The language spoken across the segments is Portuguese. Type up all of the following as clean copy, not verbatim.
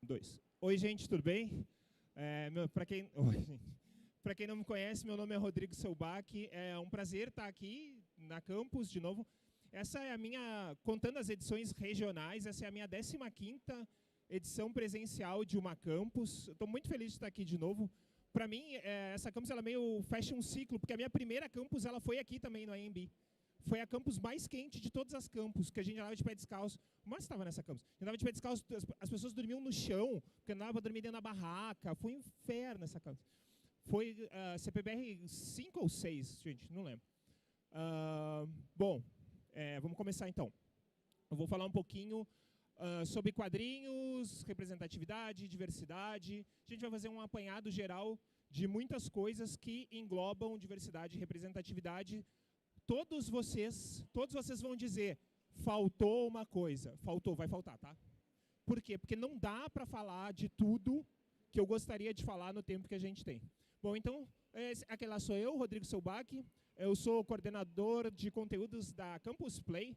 Dois. Oi, gente, tudo bem? Para quem não me conhece, meu nome é Rodrigo Selbach. É um prazer estar aqui na campus de novo. Essa é a minha, contando as edições regionais, essa é a minha 15ª edição presencial de uma campus. Estou muito feliz de estar aqui de novo. Para mim, essa campus ela meio fecha um ciclo, porque a minha primeira campus ela foi aqui também no AMB. Foi a campus mais quente de todas as campus, que a gente andava de pé descalço. O Márcio estava nessa campus. Andava de pé descalço, as pessoas dormiam no chão, porque andava para dormir dentro da barraca. Foi um inferno essa campus. Foi CPBR 5 ou 6, gente, não lembro. Bom, vamos começar então. Eu vou falar um pouquinho sobre quadrinhos, representatividade, diversidade. A gente vai fazer um apanhado geral de muitas coisas que englobam diversidade e representatividade. Todos vocês vão dizer, faltou uma coisa. Faltou, vai faltar, tá? Por quê? Porque não dá para falar de tudo que eu gostaria de falar no tempo que a gente tem. Bom, então, aquele lá sou eu, Rodrigo Selbach. Eu sou coordenador de conteúdos da Campus Play,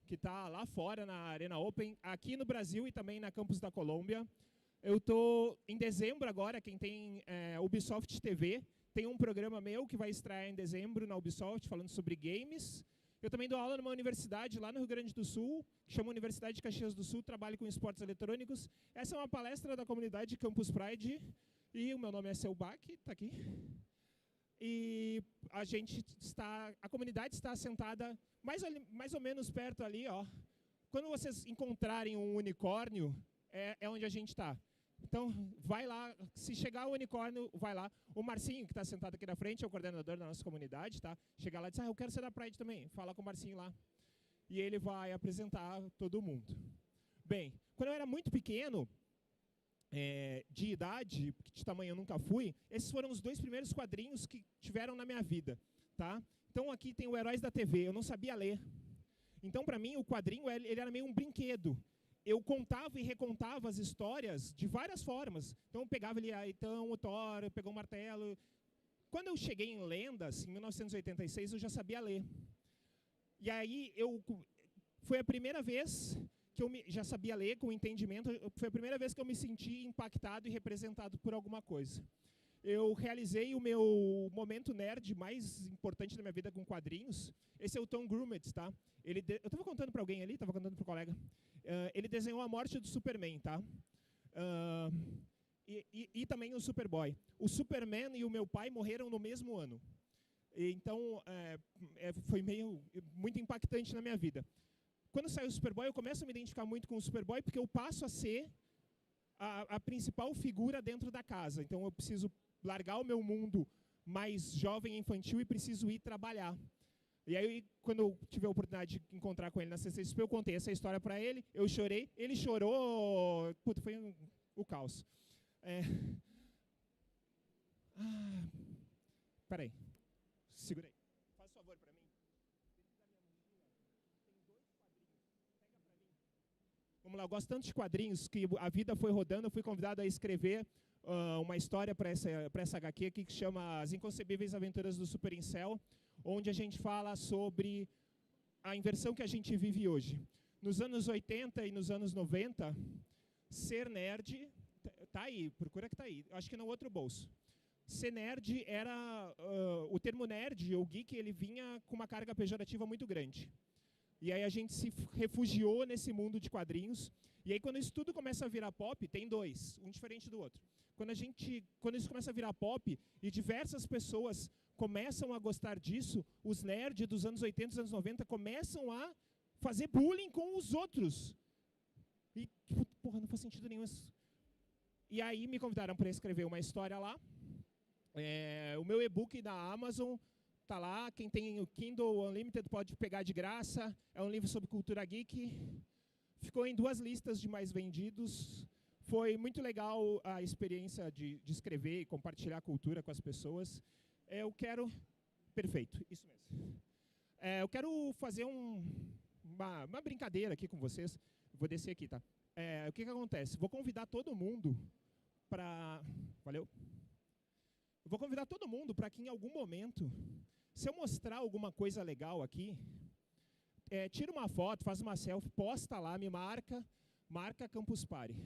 que está lá fora na Arena Open, aqui no Brasil e também na Campus da Colômbia. Eu estou em dezembro agora, quem tem Ubisoft TV, tem um programa meu que vai estrear em dezembro na Ubisoft, falando sobre games. Eu também dou aula numa universidade lá no Rio Grande do Sul, que chama Universidade de Caxias do Sul, trabalho com esportes eletrônicos. Essa é uma palestra da comunidade Campus Pride, e o meu nome é Selbach, está aqui. E a comunidade está assentada mais ou menos perto ali, ó. Quando vocês encontrarem um unicórnio, é onde a gente está. Então, vai lá, se chegar o unicórnio, vai lá. O Marcinho, que está sentado aqui na frente, é o coordenador da nossa comunidade, tá? Chegar lá e diz, eu quero ser da Pride também. Fala com o Marcinho lá. E ele vai apresentar todo mundo. Bem, quando eu era muito pequeno, de idade, de tamanho eu nunca fui, esses foram os 2 primeiros quadrinhos que tiveram na minha vida, tá? Então, aqui tem o Heróis da TV, eu não sabia ler. Então, para mim, o quadrinho ele era meio um brinquedo. Eu contava e recontava as histórias de várias formas. Então, eu pegava ali, então, o Thor, pegou um martelo. Quando eu cheguei em Lendas, em 1986, eu já sabia ler. E aí, foi a primeira vez que eu já sabia ler com entendimento, foi a primeira vez que eu me senti impactado e representado por alguma coisa. Eu realizei o meu momento nerd mais importante da minha vida com quadrinhos. Esse é o Tom Grummett, tá? Eu estava contando para alguém ali, estava contando para o colega. Ele desenhou a morte do Superman, tá? E também o Superboy. O Superman e o meu pai morreram no mesmo ano. Então, foi muito impactante na minha vida. Quando saiu o Superboy, eu começo a me identificar muito com o Superboy, porque eu passo a ser a principal figura dentro da casa. Então, eu preciso largar o meu mundo mais jovem e infantil e preciso ir trabalhar. E aí, quando eu tive a oportunidade de encontrar com ele na CCXP, eu contei essa história para ele, eu chorei, ele chorou, puta, foi o caos. Peraí, segura aí. Faz um favor para mim. Vamos lá, eu gosto tanto de quadrinhos que a vida foi rodando, eu fui convidado a escrever uma história para essa HQ aqui que chama As Inconcebíveis Aventuras do Super Incel, onde a gente fala sobre a inversão que a gente vive hoje. Nos anos 80 e nos anos 90, ser nerd... Tá aí, procura que tá aí. Acho que no outro bolso. Ser nerd era... o termo nerd ou geek, ele vinha com uma carga pejorativa muito grande. E aí a gente se refugiou nesse mundo de quadrinhos. E aí quando isso tudo começa a virar pop, tem 2, um diferente do outro. Quando isso começa a virar pop e diversas pessoas começam a gostar disso, os nerds dos anos 80 e dos anos 90 começam a fazer bullying com os outros. E, porra, não faz sentido nenhum isso. E aí me convidaram para escrever uma história lá. O meu e-book da Amazon está lá, quem tem o Kindle Unlimited pode pegar de graça. É um livro sobre cultura geek. Ficou em 2 listas de mais vendidos. Foi muito legal a experiência de escrever e compartilhar a cultura com as pessoas. Perfeito, isso mesmo. Eu quero fazer uma brincadeira aqui com vocês. Vou descer aqui, tá? O que acontece? Vou convidar todo mundo para... Valeu. Vou convidar todo mundo para que, em algum momento, se eu mostrar alguma coisa legal aqui, tira uma foto, faz uma selfie, posta lá, me marca Campus Party.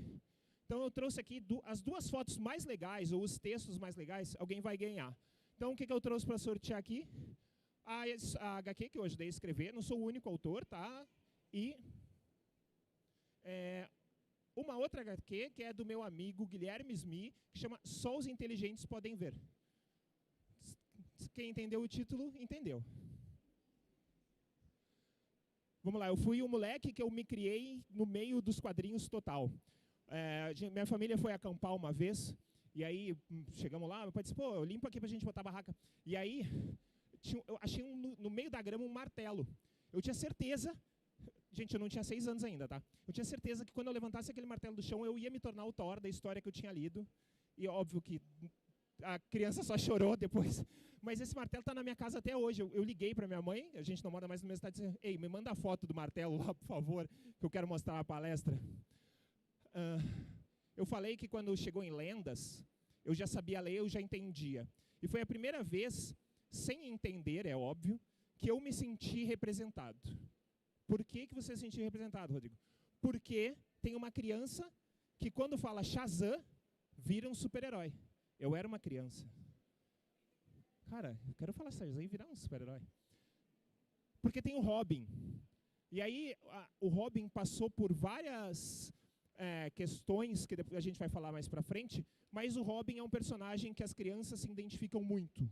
Então, eu trouxe aqui as duas fotos mais legais, ou os textos mais legais, alguém vai ganhar. Então, o que eu trouxe para sortear aqui? A HQ que eu ajudei a escrever, não sou o único autor, tá? E uma outra HQ, que é do meu amigo Guilherme Smith, que chama Só os Inteligentes Podem Ver. Quem entendeu o título, entendeu. Vamos lá, eu fui um moleque que eu me criei no meio dos quadrinhos total. Minha família foi acampar uma vez, e aí chegamos lá, meu pai disse, pô, eu limpo aqui pra gente botar a barraca. E aí, eu achei no meio da grama um martelo. Eu tinha certeza, gente, eu não tinha 6 anos ainda, tá? Eu tinha certeza que quando eu levantasse aquele martelo do chão, eu ia me tornar o Thor da história que eu tinha lido. E óbvio que a criança só chorou depois. Mas esse martelo está na minha casa até hoje. Eu liguei para minha mãe, a gente não mora mais no mesmo estado, disse, ei, me manda a foto do martelo lá, por favor, que eu quero mostrar a palestra. Eu falei que quando chegou em lendas, eu já sabia ler, eu já entendia. E foi a primeira vez, sem entender, é óbvio, que eu me senti representado. Por que você se sentiu representado, Rodrigo? Porque tem uma criança que quando fala Shazam, vira um super-herói. Eu era uma criança. Cara, eu quero falar Shazam e virar um super-herói. Porque tem o Robin. E aí, o Robin passou por várias questões que a gente vai falar mais pra frente, mas o Robin é um personagem que as crianças se identificam muito.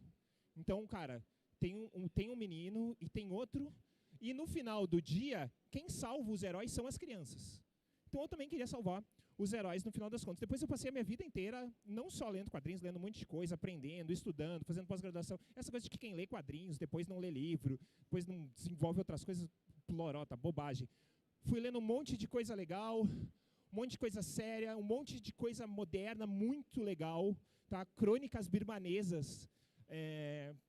Então, cara, tem um menino e tem outro, e no final do dia, quem salva os heróis são as crianças. Então, eu também queria salvar os heróis no final das contas. Depois eu passei a minha vida inteira, não só lendo quadrinhos, lendo um monte de coisa, aprendendo, estudando, fazendo pós-graduação. Essa coisa de que quem lê quadrinhos, depois não lê livro, depois não desenvolve outras coisas, lorota, bobagem. Fui lendo um monte de coisa legal, um monte de coisa séria, um monte de coisa moderna, muito legal. Tá? Crônicas birmanesas.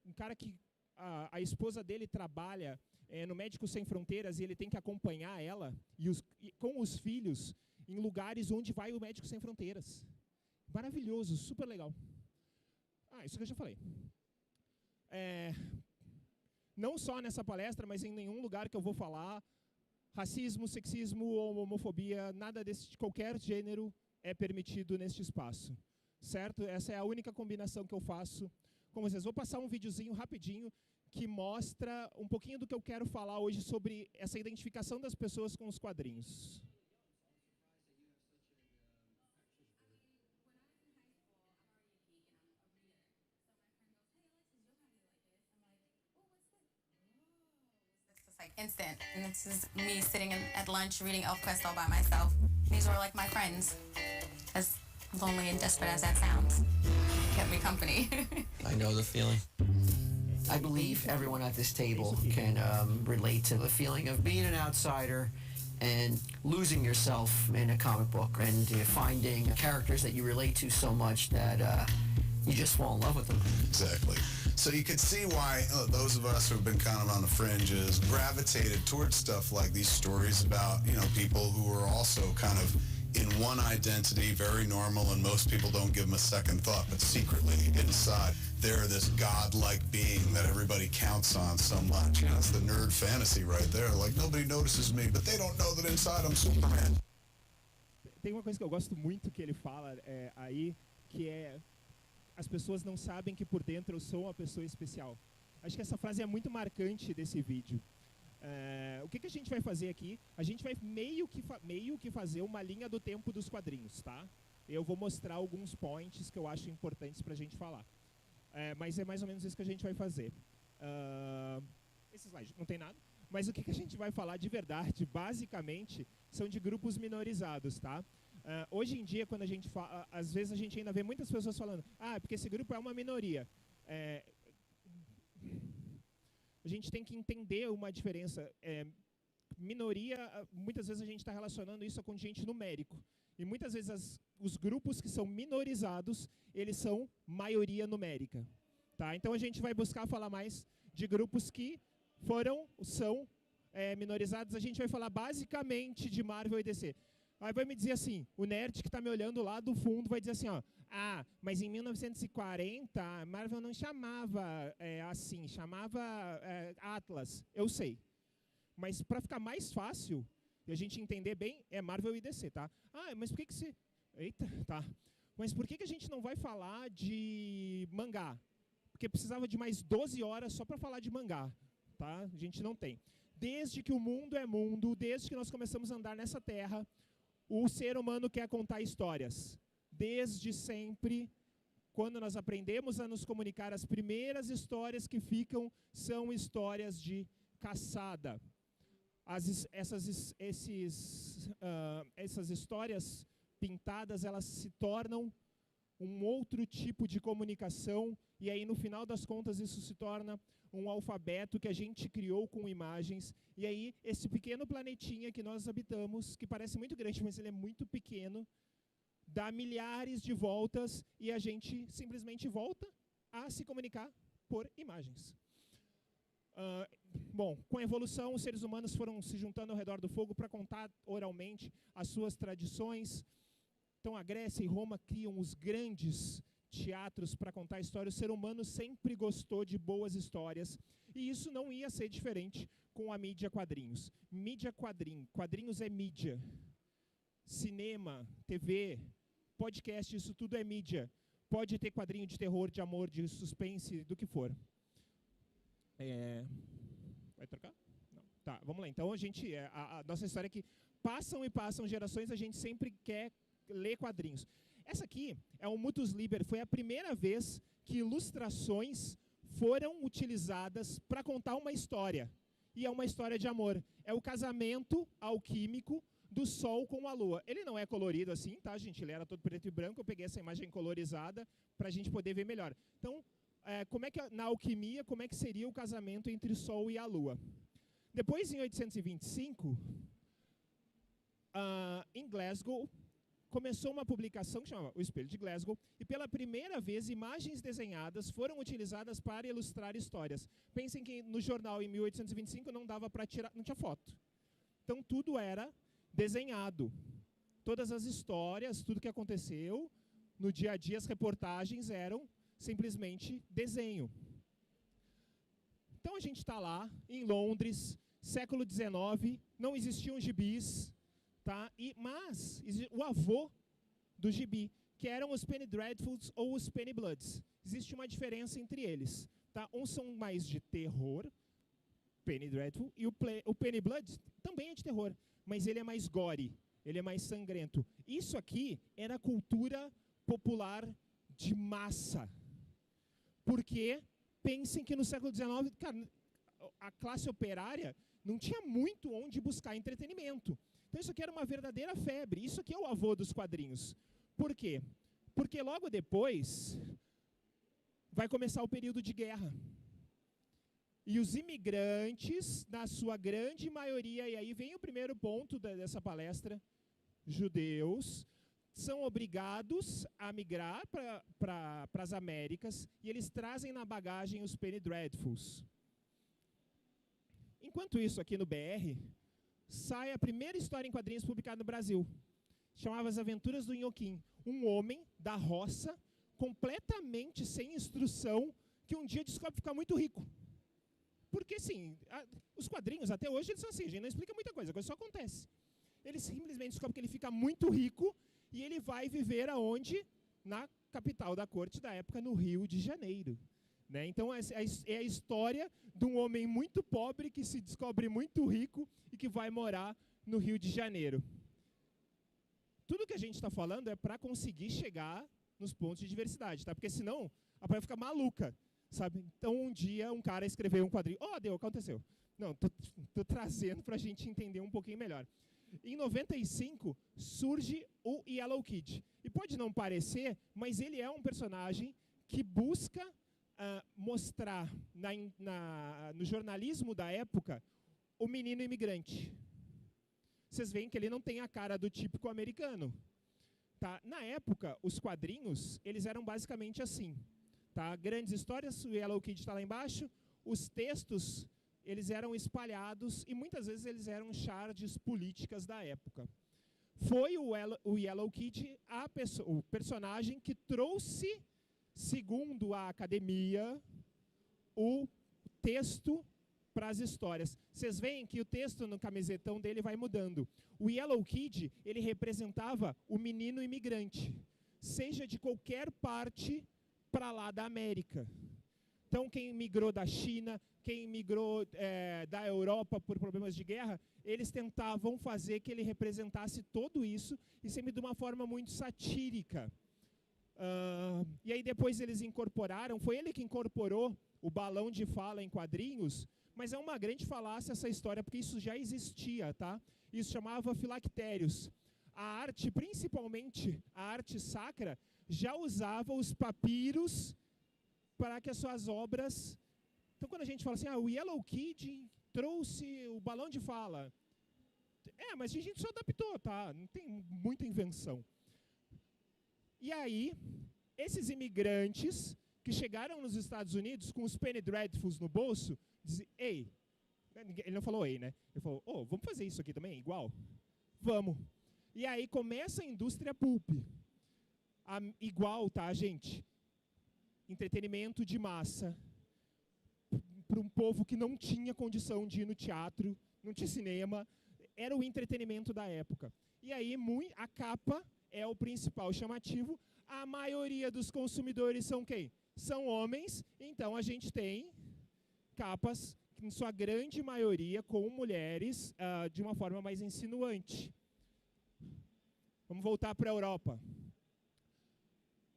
Um cara que a esposa dele trabalha no Médicos Sem Fronteiras e ele tem que acompanhar ela com os filhos em lugares onde vai o Médicos Sem Fronteiras. Maravilhoso, super legal. Isso que eu já falei. Não só nessa palestra, mas em nenhum lugar que eu vou falar, racismo, sexismo ou homofobia, nada de qualquer gênero é permitido neste espaço. Certo? Essa é a única combinação que eu faço com vocês. Vou passar um videozinho rapidinho que mostra um pouquinho do que eu quero falar hoje sobre essa identificação das pessoas com os quadrinhos. Instant, and this is me sitting at lunch reading ElfQuest all by myself. These were like my friends, as lonely and desperate as that sounds. Kept me company. I know the feeling. I believe everyone at this table can relate to the feeling of being an outsider and losing yourself in a comic book and finding characters that you relate to so much that you just fall in love with them. Exactly. So you could see why those of us who have been kind of on the fringes gravitated towards stuff like these stories about, people who are also kind of in one identity, very normal, and most people don't give them a second thought, but secretly inside, they're this godlike being that everybody counts on so much. It's the nerd fantasy right there. Like, nobody notices me, but they don't know that inside I'm Superman. Tem uma coisa que eu gosto muito que ele fala aí, que é as pessoas não sabem que por dentro eu sou uma pessoa especial. Acho que essa frase é muito marcante desse vídeo. O que a gente vai fazer aqui? A gente vai meio que fazer uma linha do tempo dos quadrinhos, tá? Eu vou mostrar alguns points que eu acho importantes para a gente falar. Mas é mais ou menos isso que a gente vai fazer. Esse slide não tem nada. Mas o que a gente vai falar de verdade, basicamente, são de grupos minorizados, tá? Hoje em dia, quando a gente fala, às vezes a gente ainda vê muitas pessoas falando, porque esse grupo é uma minoria. A gente tem que entender uma diferença. Minoria, muitas vezes a gente está relacionando isso com gente numérico. E muitas vezes os grupos que são minorizados, eles são maioria numérica. Tá? Então a gente vai buscar falar mais de grupos que são minorizados. A gente vai falar basicamente de Marvel e DC. Aí vai me dizer assim, o nerd que está me olhando lá do fundo vai dizer assim, mas em 1940 a Marvel não chamava assim, chamava Atlas. Eu sei. Mas para ficar mais fácil e a gente entender bem, é Marvel e DC, tá? Mas por que você... Eita, tá. Mas por que a gente não vai falar de mangá? Porque precisava de mais 12 horas só para falar de mangá, tá? A gente não tem. Desde que o mundo é mundo, desde que nós começamos a andar nessa terra, o ser humano quer contar histórias. Desde sempre, quando nós aprendemos a nos comunicar, as primeiras histórias que ficam são histórias de caçada. Essas histórias pintadas, elas se tornam um outro tipo de comunicação, e aí, no final das contas, isso se torna um alfabeto que a gente criou com imagens, e aí, esse pequeno planetinha que nós habitamos, que parece muito grande, mas ele é muito pequeno, dá milhares de voltas, e a gente simplesmente volta a se comunicar por imagens. Bom, com a evolução, os seres humanos foram se juntando ao redor do fogo para contar oralmente as suas tradições. Então, a Grécia e Roma criam os grandes teatros para contar histórias. O ser humano sempre gostou de boas histórias, e isso não ia ser diferente com a mídia quadrinhos. Mídia quadrinhos é mídia. Cinema, TV, podcast, isso tudo é mídia. Pode ter quadrinho de terror, de amor, de suspense, do que for. Vai trocar? Não. Tá, vamos lá. Então, a nossa história é que passam e passam gerações, a gente sempre quer ler quadrinhos. Essa aqui é o Mutus Liber. Foi a primeira vez que ilustrações foram utilizadas para contar uma história. E é uma história de amor. É o casamento alquímico do Sol com a Lua. Ele não é colorido assim, tá, gente? Ele era todo preto e branco. Eu peguei essa imagem colorizada para a gente poder ver melhor. Então, como é que na alquimia, como é que seria o casamento entre o Sol e a Lua? Depois, em 825, em Glasgow, começou uma publicação que chamava O Espelho de Glasgow, e pela primeira vez imagens desenhadas foram utilizadas para ilustrar histórias. Pensem que no jornal em 1825 não dava para tirar, não tinha foto. Então tudo era desenhado. Todas as histórias, tudo que aconteceu no dia a dia, as reportagens eram simplesmente desenho. Então a gente está lá em Londres, século XIX, não existiam gibis, tá? Mas o avô do gibi, que eram os Penny Dreadfuls ou os Penny Bloods. Existe uma diferença entre eles. Tá? Uns são mais de terror, Penny Dreadful, e o Penny Blood também é de terror, mas ele é mais gore, ele é mais sangrento. Isso aqui era cultura popular de massa. Porque pensem que no século XIX, cara, a classe operária não tinha muito onde buscar entretenimento. Então isso aqui era uma verdadeira febre. Isso aqui é o avô dos quadrinhos. Por quê? Porque logo depois vai começar o período de guerra. E os imigrantes, na sua grande maioria, e aí vem o primeiro ponto dessa palestra, judeus, são obrigados a migrar para as Américas, e eles trazem na bagagem os Penny Dreadfuls. Enquanto isso, aqui no BR, sai a primeira história em quadrinhos publicada no Brasil. Chamava As Aventuras do Inhoquim. Um homem da roça, completamente sem instrução, que um dia descobre ficar muito rico. Porque, sim, os quadrinhos, até hoje, eles são assim, a gente não explica muita coisa, a coisa só acontece. Ele simplesmente descobre que ele fica muito rico e ele vai viver aonde? Na capital da corte da época, no Rio de Janeiro. Né? Então, é a história de um homem muito pobre que se descobre muito rico e que vai morar no Rio de Janeiro. Tudo que a gente está falando é para conseguir chegar nos pontos de diversidade, tá? Porque senão a pessoa fica maluca, sabe? Então, um dia, um cara escreveu um quadrinho. Deu, aconteceu. Não, tô trazendo para a gente entender um pouquinho melhor. Em 95, surge o Yellow Kid. E pode não parecer, mas ele é um personagem que busca mostrar no jornalismo da época o menino imigrante. Vocês veem que ele não tem a cara do típico americano. Tá? Na época, os quadrinhos eles eram basicamente assim. Tá? Grandes histórias, o Yellow Kid está lá embaixo, os textos eles eram espalhados e muitas vezes eles eram charges políticas da época. Foi o Yellow Kid o personagem que trouxe, segundo a academia, o texto para as histórias. Vocês veem que o texto no camisetão dele vai mudando. O Yellow Kid, ele representava o menino imigrante, seja de qualquer parte para lá da América. Então, quem migrou da China, quem migrou da Europa por problemas de guerra, eles tentavam fazer que ele representasse tudo isso, e sempre de uma forma muito satírica. E aí depois eles incorporaram, foi ele que incorporou o balão de fala em quadrinhos, mas é uma grande falácia essa história, porque isso já existia, tá? Isso chamava filactérios. A arte, principalmente a arte sacra, já usava os papiros para que as suas obras... Então, quando a gente fala assim, o Yellow Kid trouxe o balão de fala. Mas a gente só adaptou, tá? Não tem muita invenção. E aí, esses imigrantes que chegaram nos Estados Unidos com os Penny Dreadfuls no bolso, dizem, ei, ele não falou ei, né? Ele falou, vamos fazer isso aqui também, igual? Vamos. E aí começa a indústria pulp. Igual, tá, gente? Entretenimento de massa, para um povo que não tinha condição de ir no teatro, não tinha cinema, era o entretenimento da época. E aí a capa é o principal chamativo. A maioria dos consumidores são quem? São homens, então a gente tem capas, em sua grande maioria, com mulheres de uma forma mais insinuante. Vamos voltar para a Europa.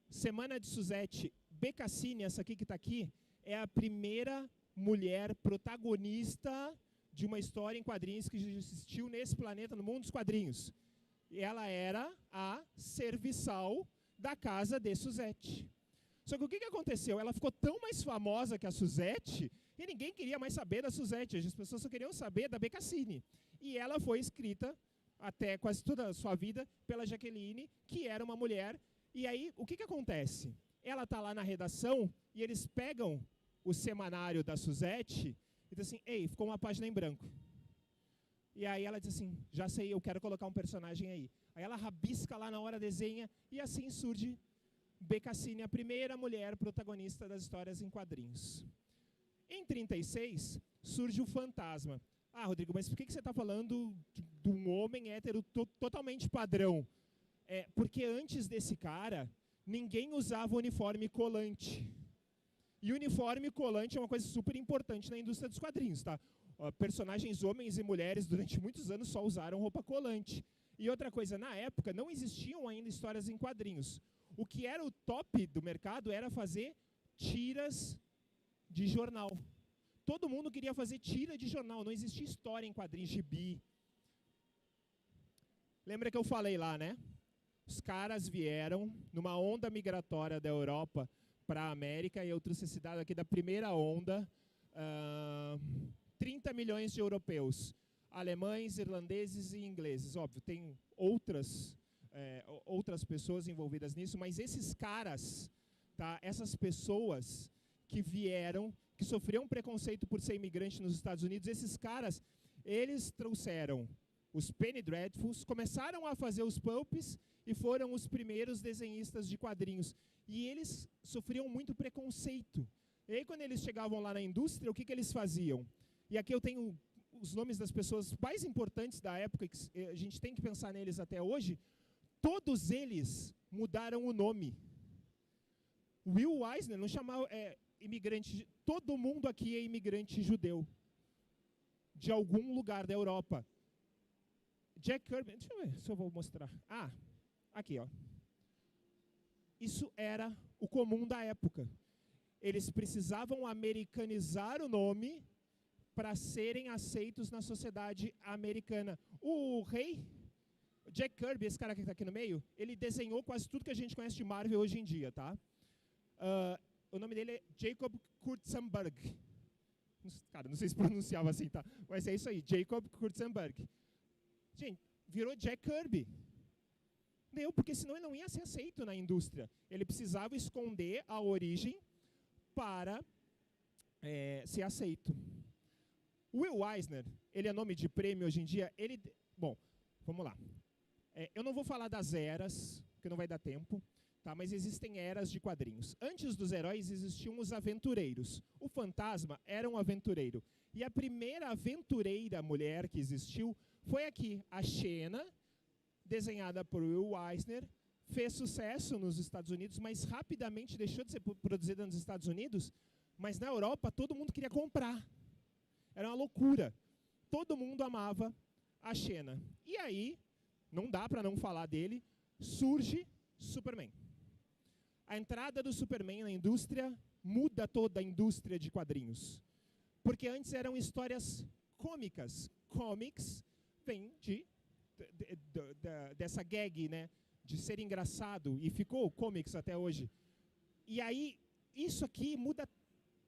Semana de Suzette. Beccassini, essa aqui que está aqui, é a primeira mulher protagonista de uma história em quadrinhos que existiu nesse planeta, no mundo dos quadrinhos. E ela era a serviçal da casa de Suzette. Só que o que aconteceu? Ela ficou tão mais famosa que a Suzette, e ninguém queria mais saber da Suzette, as pessoas só queriam saber da Beccassini. E ela foi escrita, até quase toda a sua vida, pela Jaqueline, que era uma mulher. E aí, o que acontece? Ela está lá na redação, e eles pegam o semanário da Suzette, e dizem assim, ei, ficou uma página em branco. E aí ela diz assim, já sei, eu quero colocar um personagem aí. Aí ela rabisca lá na hora, desenha, e assim surge Beccassini, a primeira mulher protagonista das histórias em quadrinhos. Em 36, surge o Fantasma. Rodrigo, mas por que você está falando de um homem hétero totalmente padrão? Porque antes desse cara, ninguém usava uniforme colante. E uniforme colante é uma coisa super importante na indústria dos quadrinhos, tá? Personagens homens e mulheres durante muitos anos só usaram roupa colante. E outra coisa, na época não existiam ainda histórias em quadrinhos. O que era o top do mercado era fazer tiras de jornal. Todo mundo queria fazer tira de jornal, não existia história em quadrinhos, gibi. Lembra que eu falei lá, né? Os caras vieram numa onda migratória da Europa para a América, e eu trouxe esse dado aqui da primeira onda, 30 milhões de europeus, alemães, irlandeses e ingleses. Óbvio, tem outras pessoas envolvidas nisso, mas esses caras, tá, essas pessoas que vieram, que sofriam preconceito por ser imigrante nos Estados Unidos, esses caras, eles trouxeram os Penny Dreadfuls, começaram a fazer os pulps e foram os primeiros desenhistas de quadrinhos. E eles sofriam muito preconceito. E aí, quando eles chegavam lá na indústria, o que eles faziam? E aqui eu tenho os nomes das pessoas mais importantes da época, que a gente tem que pensar neles até hoje. Todos eles mudaram o nome. Will Eisner não chamava imigrante. Todo mundo aqui é imigrante judeu. De algum lugar da Europa. Jack Kirby, deixa eu ver se eu vou mostrar. Aqui, ó. Isso era o comum da época. Eles precisavam americanizar o nome para serem aceitos na sociedade americana. O rei, Jack Kirby, esse cara que está aqui no meio, ele desenhou quase tudo que a gente conhece de Marvel hoje em dia, tá? O nome dele é Jacob Kurtzenberg. Cara, não sei se pronunciava assim, tá? Mas é isso aí, Jacob Kurtzenberg. Gente, virou Jack Kirby. Porque senão ele não ia ser aceito na indústria. Ele precisava esconder a origem para ser aceito. Will Eisner, ele é nome de prêmio hoje em dia. Bom, vamos lá. Eu não vou falar das eras, porque não vai dar tempo. Tá? Mas existem eras de quadrinhos. Antes dos heróis existiam os aventureiros. O Fantasma era um aventureiro. E a primeira aventureira mulher que existiu foi aqui, a Xena, desenhada por Will Eisner, fez sucesso nos Estados Unidos, mas rapidamente deixou de ser produzida nos Estados Unidos, mas na Europa todo mundo queria comprar. Era uma loucura. Todo mundo amava a Xena. E aí, não dá para não falar dele, surge Superman. A entrada do Superman na indústria muda toda a indústria de quadrinhos. Porque antes eram histórias cômicas. Comics vem dessa gag, né, de ser engraçado, e ficou comics até hoje. E aí, isso aqui muda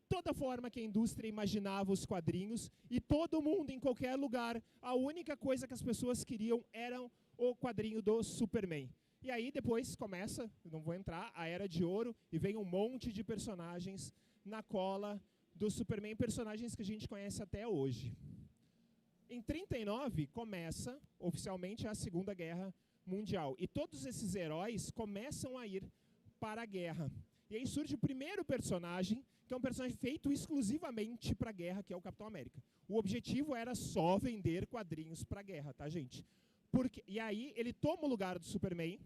toda a forma que a indústria imaginava os quadrinhos, e todo mundo, em qualquer lugar, a única coisa que as pessoas queriam era o quadrinho do Superman. E aí depois começa, não vou entrar, a Era de Ouro, e vem um monte de personagens na cola do Superman, personagens que a gente conhece até hoje. Em 1939, começa oficialmente a Segunda Guerra Mundial. E todos esses heróis começam a ir para a guerra. E aí surge o primeiro personagem, que é um personagem feito exclusivamente para a guerra, que é o Capitão América. O objetivo era só vender quadrinhos para a guerra, tá, gente? E aí ele toma o lugar do Superman.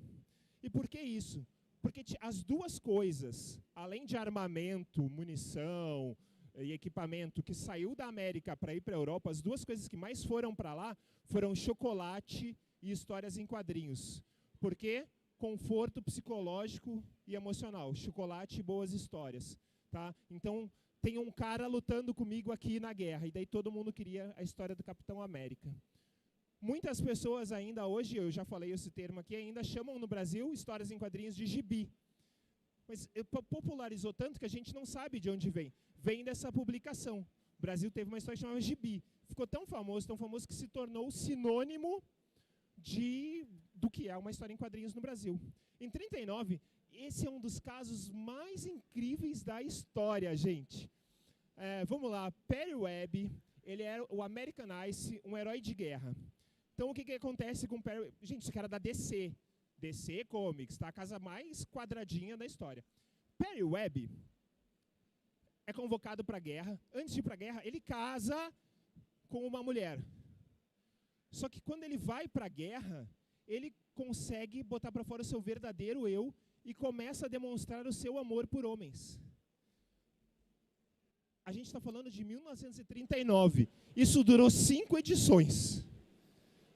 E por que isso? Porque as duas coisas, além de armamento, munição e equipamento que saiu da América para ir para a Europa, as duas coisas que mais foram para lá foram chocolate e histórias em quadrinhos. Por quê? Conforto psicológico e emocional. Chocolate e boas histórias. Tá? Então, tem um cara lutando comigo aqui na guerra, e daí todo mundo queria a história do Capitão América. Muitas pessoas ainda hoje, eu já falei esse termo aqui, ainda chamam no Brasil histórias em quadrinhos de gibi. Mas popularizou tanto que a gente não sabe de onde vem. Vem dessa publicação. O Brasil teve uma história chamada gibi. Ficou tão famoso que se tornou sinônimo do que é uma história em quadrinhos no Brasil. Em 1939, esse é um dos casos mais incríveis da história, gente. Vamos lá, Perry Webb, ele era o American Ice, um herói de guerra. Então, o que acontece com o Perry? Gente, esse cara é da DC. DC Comics, tá? A casa mais quadradinha da história. Perry Webb é convocado para a guerra. Antes de ir para a guerra, ele casa com uma mulher. Só que quando ele vai para a guerra, ele consegue botar para fora o seu verdadeiro eu e começa a demonstrar o seu amor por homens. A gente está falando de 1939. Isso durou 5 edições.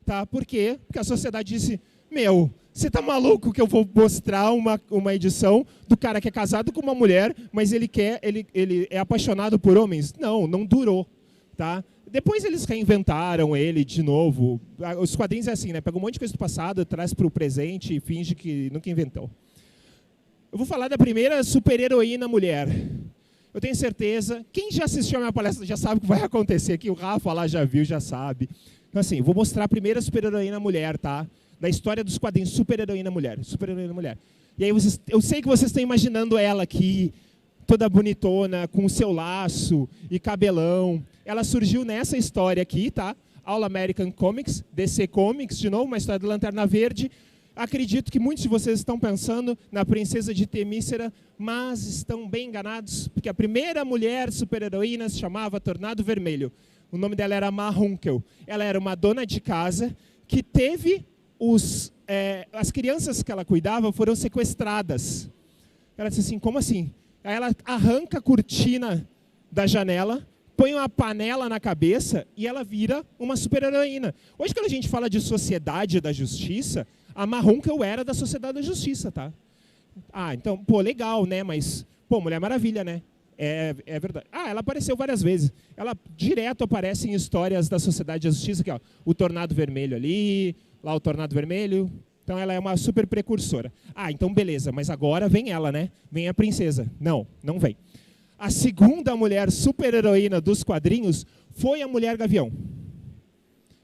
Tá? Por quê? Porque a sociedade disse, você tá maluco que eu vou mostrar uma edição do cara que é casado com uma mulher, mas ele é apaixonado por homens? Não durou. Tá? Depois eles reinventaram ele de novo. Os quadrinhos é assim, né? Pega um monte de coisa do passado, traz para o presente e finge que nunca inventou. Eu vou falar da primeira super-heroína mulher. Eu tenho certeza, quem já assistiu a minha palestra já sabe o que vai acontecer aqui. O Rafa lá já viu, já sabe. Então, assim, vou mostrar a primeira super-heroína mulher, tá? Da história dos quadrinhos, super-heroína mulher. Super-heroína mulher. E aí, eu sei que vocês estão imaginando ela aqui, toda bonitona, com o seu laço e cabelão. Ela surgiu nessa história aqui, tá? All American Comics, DC Comics, de novo, uma história da Lanterna Verde. Acredito que muitos de vocês estão pensando na Princesa de Temícera, mas estão bem enganados, porque a primeira mulher super-heroína se chamava Tornado Vermelho. O nome dela era Ma Hunkel. Ela era uma dona de casa que teve as crianças que ela cuidava foram sequestradas. Ela disse assim, como assim? Aí ela arranca a cortina da janela, põe uma panela na cabeça e ela vira uma super-heroína. Hoje, quando a gente fala de sociedade da justiça, a Ma Hunkel era da Sociedade da Justiça, tá? Então, legal, né? Mas, Mulher Maravilha, né? É verdade. Ela apareceu várias vezes. Ela direto aparece em histórias da Sociedade da Justiça, aqui, ó, o Tornado Vermelho ali, lá o Tornado Vermelho. Então, ela é uma super precursora. Então, beleza, mas agora vem ela, né? Vem a princesa. Não vem. A segunda mulher super-heroína dos quadrinhos foi a Mulher Gavião.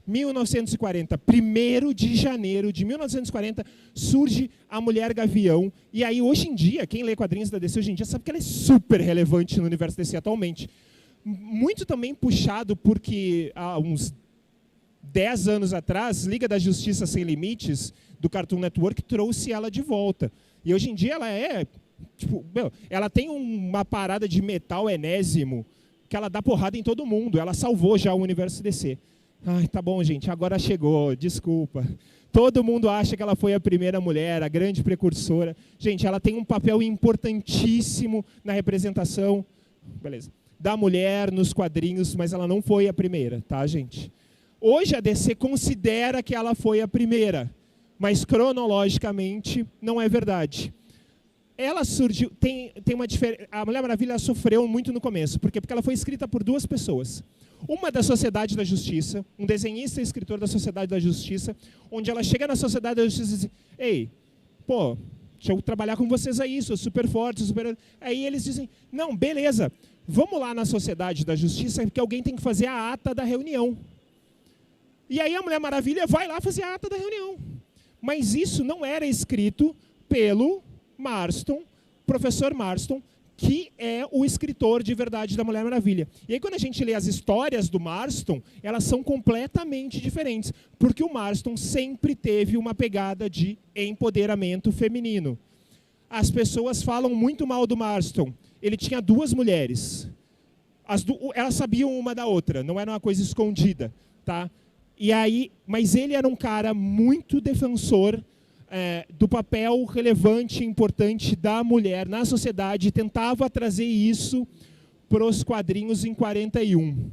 1940, 1º de janeiro de 1940, surge a Mulher Gavião. E aí, hoje em dia, quem lê quadrinhos da DC hoje em dia sabe que ela é super relevante no universo DC atualmente. Muito também puxado porque, há uns 10 anos atrás, Liga da Justiça Sem Limites, do Cartoon Network, trouxe ela de volta. E hoje em dia ela é, tipo, ela tem uma parada de metal enésimo que ela dá porrada em todo mundo. Ela salvou já o universo DC. Ai, tá bom, gente, agora chegou, desculpa. Todo mundo acha que ela foi a primeira mulher, a grande precursora. Gente, ela tem um papel importantíssimo na representação, beleza, da mulher nos quadrinhos, mas ela não foi a primeira, tá, gente? Hoje a DC considera que ela foi a primeira, mas cronologicamente não é verdade. Ela surgiu, tem uma diferença. A Mulher Maravilha sofreu muito no começo. Por quê? Porque ela foi escrita por duas pessoas. Uma da Sociedade da Justiça, um desenhista e escritor da Sociedade da Justiça, onde ela chega na Sociedade da Justiça e diz: ei, pô, deixa eu trabalhar com vocês aí, sou super forte, super... Aí eles dizem: não, beleza, vamos lá na Sociedade da Justiça, porque alguém tem que fazer a ata da reunião. E aí a Mulher Maravilha vai lá fazer a ata da reunião. Mas isso não era escrito pelo Marston, professor Marston, que é o escritor de verdade da Mulher Maravilha. E aí quando a gente lê as histórias do Marston, elas são completamente diferentes, porque o Marston sempre teve uma pegada de empoderamento feminino. As pessoas falam muito mal do Marston. Ele tinha duas mulheres. Elas sabiam uma da outra, não era uma coisa escondida, tá? E aí, mas ele era um cara muito defensor do papel relevante e importante da mulher na sociedade, tentava trazer isso para os quadrinhos em 41.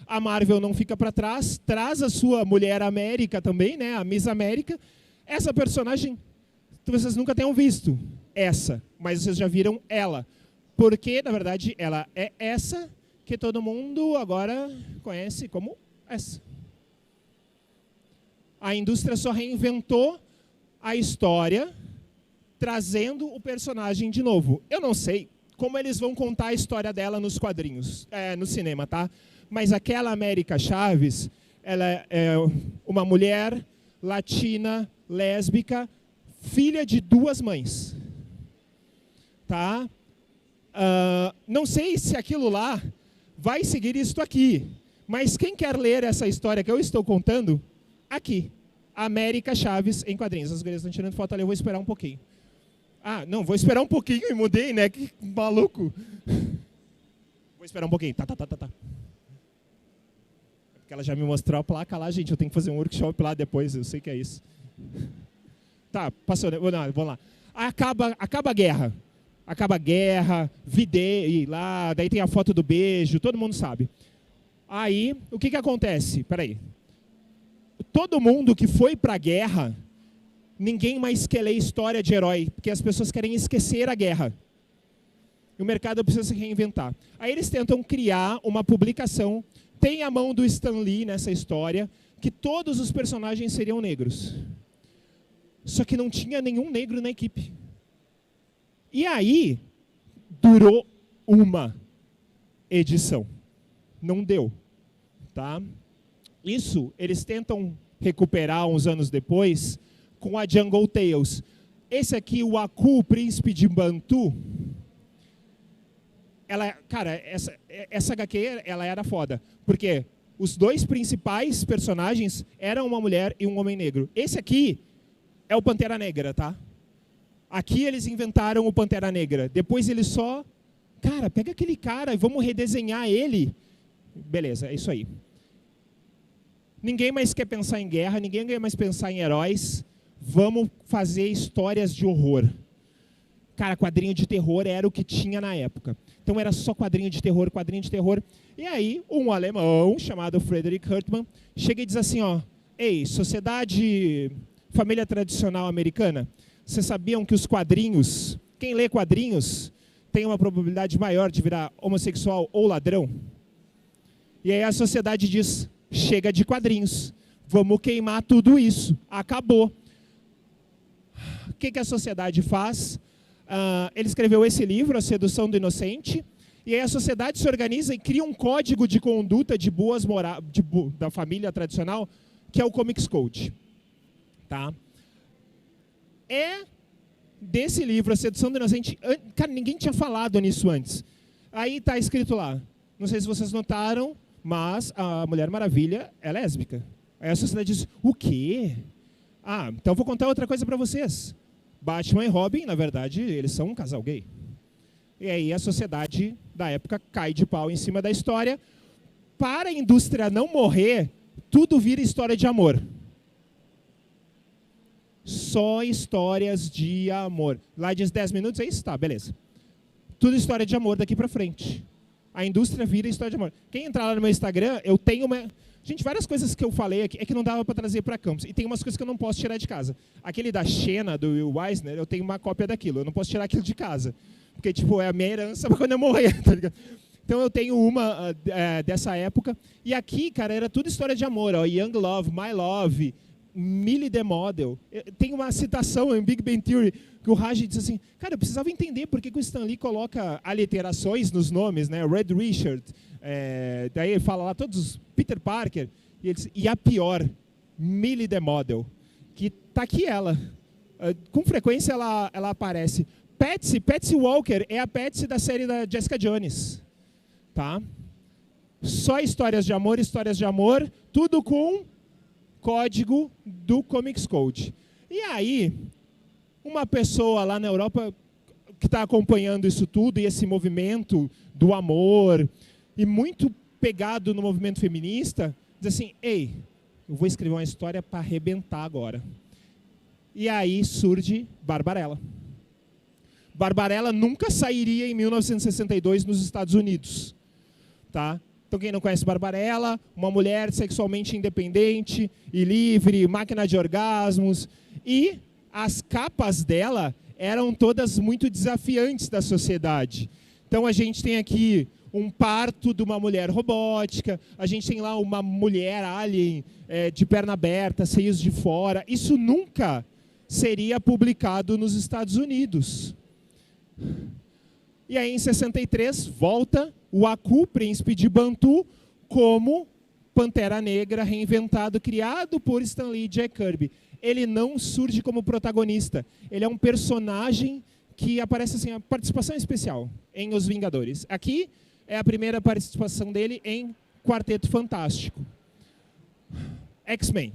A Marvel não fica para trás, traz a sua Mulher América também, né, a Miss América. Essa personagem, vocês nunca tenham visto essa, mas vocês já viram ela. Porque, na verdade, ela é essa que todo mundo agora conhece como essa. A indústria só reinventou a história, trazendo o personagem de novo. Eu não sei como eles vão contar a história dela nos quadrinhos, no cinema, tá? Mas aquela América Chaves, ela é uma mulher latina, lésbica, filha de duas mães. Tá? Não sei se aquilo lá vai seguir isto aqui, mas quem quer ler essa história que eu estou contando, aqui. América Chaves em quadrinhos. As gurias estão tirando foto ali, eu vou esperar um pouquinho. Ah, não, vou esperar um pouquinho e mudei, né? Que maluco. Vou esperar um pouquinho. Tá. Porque ela já me mostrou a placa lá, gente. Eu tenho que fazer um workshop lá depois, eu sei que é isso. Tá, passou, né? Vamos lá. Acaba a guerra. Acaba a guerra, Videi lá, daí tem a foto do beijo, todo mundo sabe. Aí, o que acontece? Peraí. Todo mundo que foi para a guerra, ninguém mais quer ler história de herói, porque as pessoas querem esquecer a guerra. E o mercado precisa se reinventar. Aí eles tentam criar uma publicação, tem a mão do Stan Lee nessa história, que todos os personagens seriam negros. Só que não tinha nenhum negro na equipe. E aí, durou uma edição. Não deu. Tá? Isso eles tentam recuperar uns anos depois com a Jungle Tales. Esse aqui, o Aku, o príncipe de Bantu, cara, essa HQ ela era foda. Porque os dois principais personagens eram uma mulher e um homem negro. Esse aqui é o Pantera Negra, tá? Aqui eles inventaram o Pantera Negra. Depois eles só... Cara, pega aquele cara e vamos redesenhar ele. Beleza, é isso aí. Ninguém mais quer pensar em guerra, ninguém quer mais pensar em heróis. Vamos fazer histórias de horror. Cara, quadrinho de terror era o que tinha na época. Então era só quadrinho de terror, quadrinho de terror. E aí, um alemão chamado Frederick Hartmann chega e diz assim, ó, ei, sociedade, família tradicional americana, vocês sabiam que os quadrinhos, quem lê quadrinhos, tem uma probabilidade maior de virar homossexual ou ladrão? E aí a sociedade diz, chega de quadrinhos, vamos queimar tudo isso, acabou. O que a sociedade faz? Ele escreveu esse livro, A Sedução do Inocente, e aí a sociedade se organiza e cria um código de conduta de boas da família tradicional, que é o Comics Code. Tá? É desse livro, A Sedução do Inocente, cara, ninguém tinha falado nisso antes. Aí está escrito lá, não sei se vocês notaram, mas a Mulher Maravilha é lésbica. Aí a sociedade diz, o quê? Ah, então vou contar outra coisa para vocês. Batman e Robin, na verdade, eles são um casal gay. E aí a sociedade da época cai de pau em cima da história. Para a indústria não morrer, tudo vira história de amor. Só histórias de amor. Lá diz 10 minutos, é isso? Tá, beleza. Tudo história de amor daqui pra frente. A indústria vira história de amor. Quem entrar lá no meu Instagram, eu tenho uma... Gente, várias coisas que eu falei aqui é que não dava para trazer para campus. E tem umas coisas que eu não posso tirar de casa. Aquele da Xena, do Will Eisner, eu tenho uma cópia daquilo. Eu não posso tirar aquilo de casa. Porque, tipo, é a minha herança para quando eu morrer, tá ligado? Então eu tenho uma dessa época. E aqui, cara, era tudo história de amor. Ó, Young Love, My Love, Millie the Model. Tem uma citação em Big Bang Theory que o Raj diz assim, cara, eu precisava entender por que o Stan Lee coloca aliterações nos nomes, né? Red Richard, daí ele fala lá todos, Peter Parker, e, ele diz, e a pior, Millie the Model, que tá aqui ela. Com frequência ela aparece. Patsy Walker é a Patsy da série da Jessica Jones. Tá? Só histórias de amor, tudo com código do Comics Code. E aí, uma pessoa lá na Europa que está acompanhando isso tudo, e esse movimento do amor, e muito pegado no movimento feminista, diz assim, ei, eu vou escrever uma história para arrebentar agora. E aí surge Barbarella. Barbarella nunca sairia em 1962 nos Estados Unidos. Tá? Então, quem não conhece Barbarella, uma mulher sexualmente independente e livre, máquina de orgasmos. E as capas dela eram todas muito desafiantes da sociedade. Então, a gente tem aqui um parto de uma mulher robótica, a gente tem lá uma mulher alien de perna aberta, seios de fora. Isso nunca seria publicado nos Estados Unidos. E aí, em 63, volta o Aku, príncipe de Bantu, como Pantera Negra reinventado, criado por Stan Lee e Jack Kirby. Ele não surge como protagonista. Ele é um personagem que aparece assim, a participação especial em Os Vingadores. Aqui é a primeira participação dele em Quarteto Fantástico. X-Men.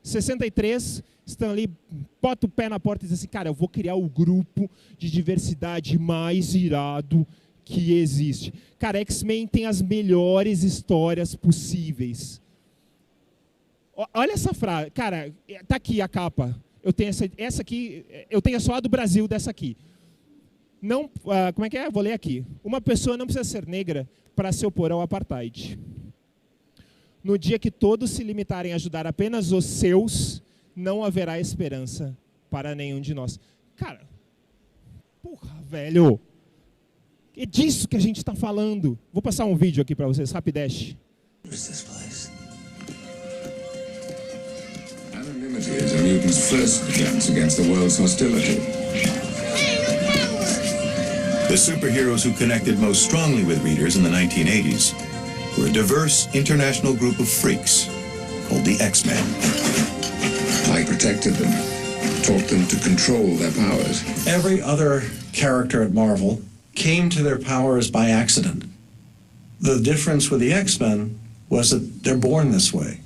63, Stan Lee bota o pé na porta e diz assim, cara, eu vou criar o grupo de diversidade mais irado que existe. Cara, X-Men tem as melhores histórias possíveis. Olha essa frase. Cara, tá aqui a capa. Eu tenho essa aqui, eu tenho só a do Brasil dessa aqui. Não, como é que é? Vou ler aqui. Uma pessoa não precisa ser negra para se opor ao apartheid. No dia que todos se limitarem a ajudar apenas os seus, não haverá esperança para nenhum de nós. Cara, porra, velho. É disso que a gente está falando. Vou passar um vídeo aqui para vocês, rapidash. Anonymity is a mutant's first defense against the world's hostility. The superheroes who connected most strongly with readers in the 1980s were a diverse international group of freaks called the X-Men. I protected them, taught them to control their powers. Every other character at Marvel came to their powers by accident. The difference with the X-Men was that they're born this way.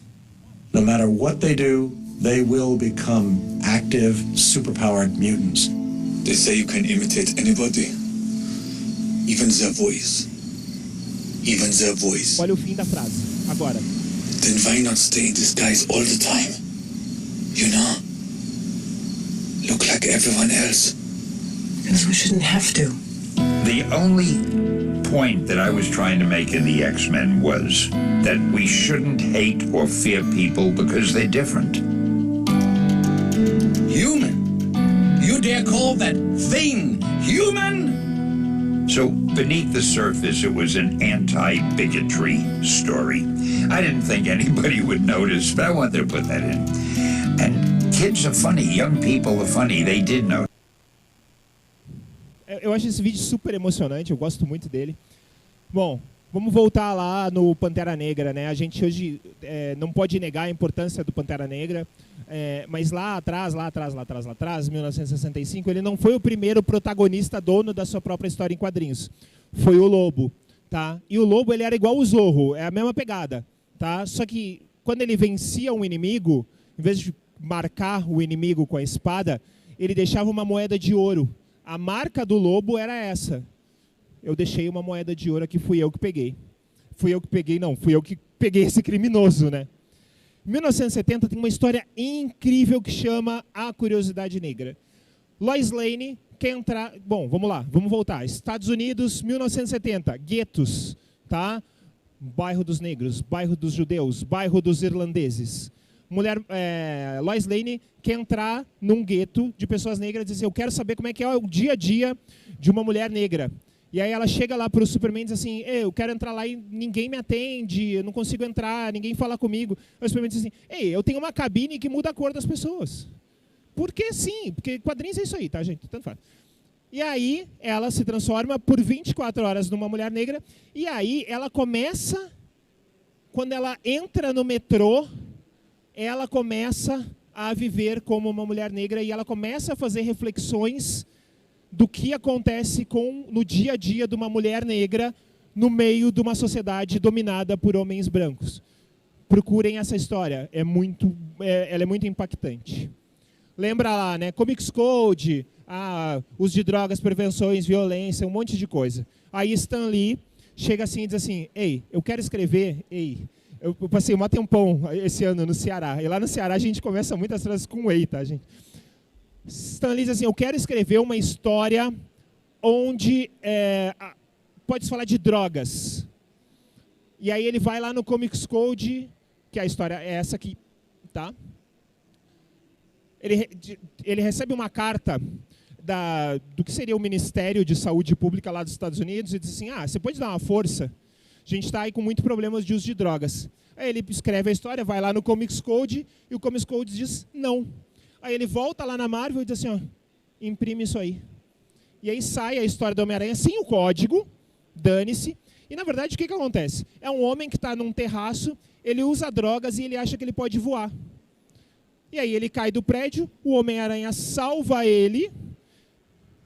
No matter what they do, they will become active, superpowered mutants. They say you can imitate anybody, even their voice. Even their voice. Olha o fim da frase, agora. Then why not stay in disguise all the time? You know? Look like everyone else. Because we shouldn't have to. The only point that I was trying to make in the X-Men was that we shouldn't hate or fear people because they're different. Human? You dare call that thing human? So beneath the surface, it was an anti-bigotry story. I didn't think anybody would notice, but I wanted to put that in. And kids are funny, young people are funny, they did notice. Eu acho esse vídeo super emocionante, eu gosto muito dele. Bom, vamos voltar lá no Pantera Negra, né? A gente hoje não pode negar a importância do Pantera Negra, mas lá atrás, 1965, ele não foi o primeiro protagonista dono da sua própria história em quadrinhos. Foi o Lobo, tá? E o Lobo, ele era igual o Zorro, é a mesma pegada, tá? Só que quando ele vencia um inimigo, em vez de marcar o inimigo com a espada, ele deixava uma moeda de ouro. A marca do lobo era essa. Eu deixei uma moeda de ouro aqui, fui eu que peguei. Fui eu que peguei esse criminoso, né? Em 1970 tem uma história incrível que chama A Curiosidade Negra. Lois Lane quer entrar... Bom, vamos lá, vamos voltar. Estados Unidos, 1970, guetos, tá? Bairro dos negros, bairro dos judeus, bairro dos irlandeses. Lois Lane quer entrar num gueto de pessoas negras e diz assim, eu quero saber como é que é o dia a dia de uma mulher negra. E aí ela chega lá para o Superman e diz assim, eu quero entrar lá e ninguém me atende, eu não consigo entrar, ninguém fala comigo. Aí o Superman diz assim, eu tenho uma cabine que muda a cor das pessoas. Porque sim, porque quadrinhos é isso aí, tá, gente? Tanto faz. E aí ela se transforma por 24 horas numa mulher negra, e aí ela começa, quando ela entra no metrô, ela começa a viver como uma mulher negra e ela começa a fazer reflexões do que acontece no dia a dia de uma mulher negra no meio de uma sociedade dominada por homens brancos. Procurem essa história, ela é muito impactante. Lembra lá, né? Comics Code, uso de drogas, prevenções, violência, um monte de coisa. Aí Stan Lee chega assim e diz assim, eu quero escrever, eu passei um tempão esse ano no Ceará, e lá no Ceará a gente começa muitas coisas com tá, gente? Stan Lee diz assim, eu quero escrever uma história onde pode falar de drogas. E aí ele vai lá no Comics Code, que a história é essa aqui, tá? Ele recebe uma carta do que seria o Ministério de Saúde Pública lá dos Estados Unidos e diz assim, você pode dar uma força? A gente está aí com muitos problemas de uso de drogas. Aí ele escreve a história, vai lá no Comics Code e o Comics Code diz não. Aí ele volta lá na Marvel e diz assim, imprime isso aí. E aí sai a história do Homem-Aranha sem o código, dane-se. E na verdade o que acontece? É um homem que está num terraço, ele usa drogas e ele acha que ele pode voar. E aí ele cai do prédio, o Homem-Aranha salva ele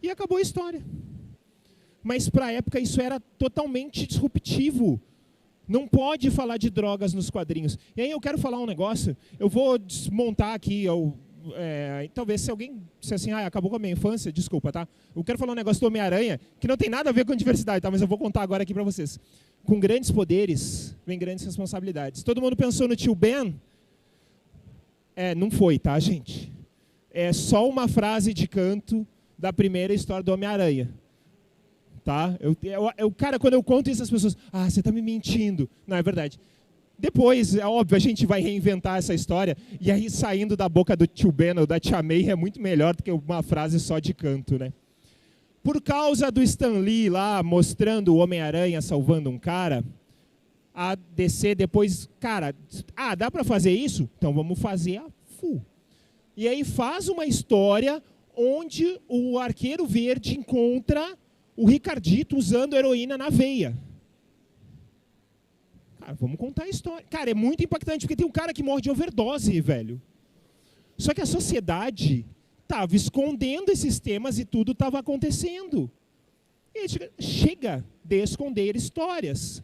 e acabou a história. Mas para a época isso era totalmente disruptivo. Não pode falar de drogas nos quadrinhos. E aí eu quero falar um negócio, eu vou desmontar aqui, talvez se alguém disse assim, acabou com a minha infância, desculpa, tá? Eu quero falar um negócio do Homem-Aranha, que não tem nada a ver com diversidade, tá? Mas eu vou contar agora aqui para vocês. Com grandes poderes, vem grandes responsabilidades. Todo mundo pensou no tio Ben? Não foi, tá, gente? É só uma frase de canto da primeira história do Homem-Aranha. Tá? Cara, quando eu conto isso, as pessoas... você está me mentindo. Não, é verdade. Depois, é óbvio, a gente vai reinventar essa história. E aí, saindo da boca do tio Ben ou da tia May, é muito melhor do que uma frase só de canto, né? Por causa do Stan Lee lá, mostrando o Homem-Aranha salvando um cara... A DC depois, cara, dá para fazer isso? Então vamos fazer a full. E aí faz uma história onde o Arqueiro Verde encontra o Ricardito usando heroína na veia. Cara, vamos contar a história. Cara, é muito impactante, porque tem um cara que morre de overdose, velho. Só que a sociedade estava escondendo esses temas e tudo estava acontecendo. E chega de esconder histórias.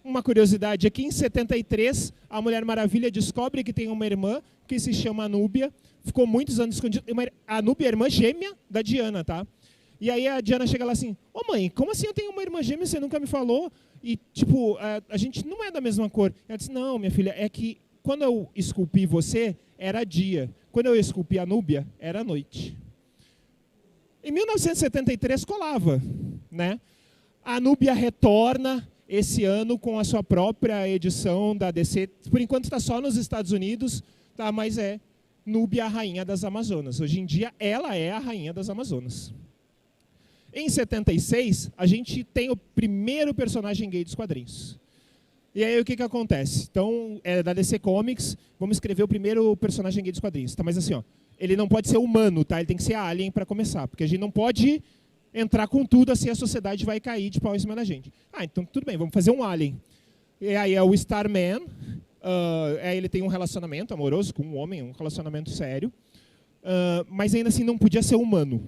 Uma curiosidade aqui, em 73, a Mulher Maravilha descobre que tem uma irmã que se chama Anúbia. Ficou muitos anos escondida. A Anúbia é irmã gêmea da Diana, tá? E aí a Diana chega lá assim, mãe, como assim eu tenho uma irmã gêmea, você nunca me falou? E, tipo, a gente não é da mesma cor. Ela disse, não, minha filha, é que quando eu esculpi você, era dia. Quando eu esculpi a Anúbia, era noite. Em 1973, colava, né? A Anúbia retorna esse ano com a sua própria edição da DC. Por enquanto está só nos Estados Unidos, tá? Mas é Núbia, a rainha das Amazonas. Hoje em dia, ela é a rainha das Amazonas. Em 76, a gente tem o primeiro personagem gay dos quadrinhos. E aí, o que acontece? Então, é da DC Comics, vamos escrever o primeiro personagem gay dos quadrinhos. Tá? Mas assim, ele não pode ser humano, tá? Ele tem que ser alien para começar, porque a gente não pode entrar com tudo, assim a sociedade vai cair de pau em cima da gente. Então tudo bem, vamos fazer um alien. E aí é o Starman, ele tem um relacionamento amoroso com um homem, um relacionamento sério, mas ainda assim não podia ser humano.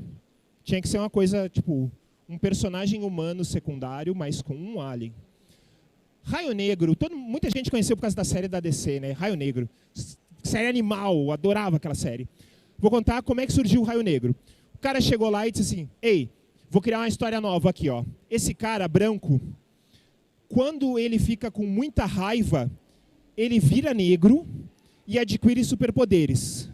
Tinha que ser uma coisa, tipo, um personagem humano secundário, mas com um alien. Raio Negro, muita gente conheceu por causa da série da DC, né? Raio Negro, série animal, adorava aquela série. Vou contar como é que surgiu o Raio Negro. O cara chegou lá e disse assim, ei, vou criar uma história nova aqui, ó. Esse cara branco, quando ele fica com muita raiva, ele vira negro e adquire superpoderes.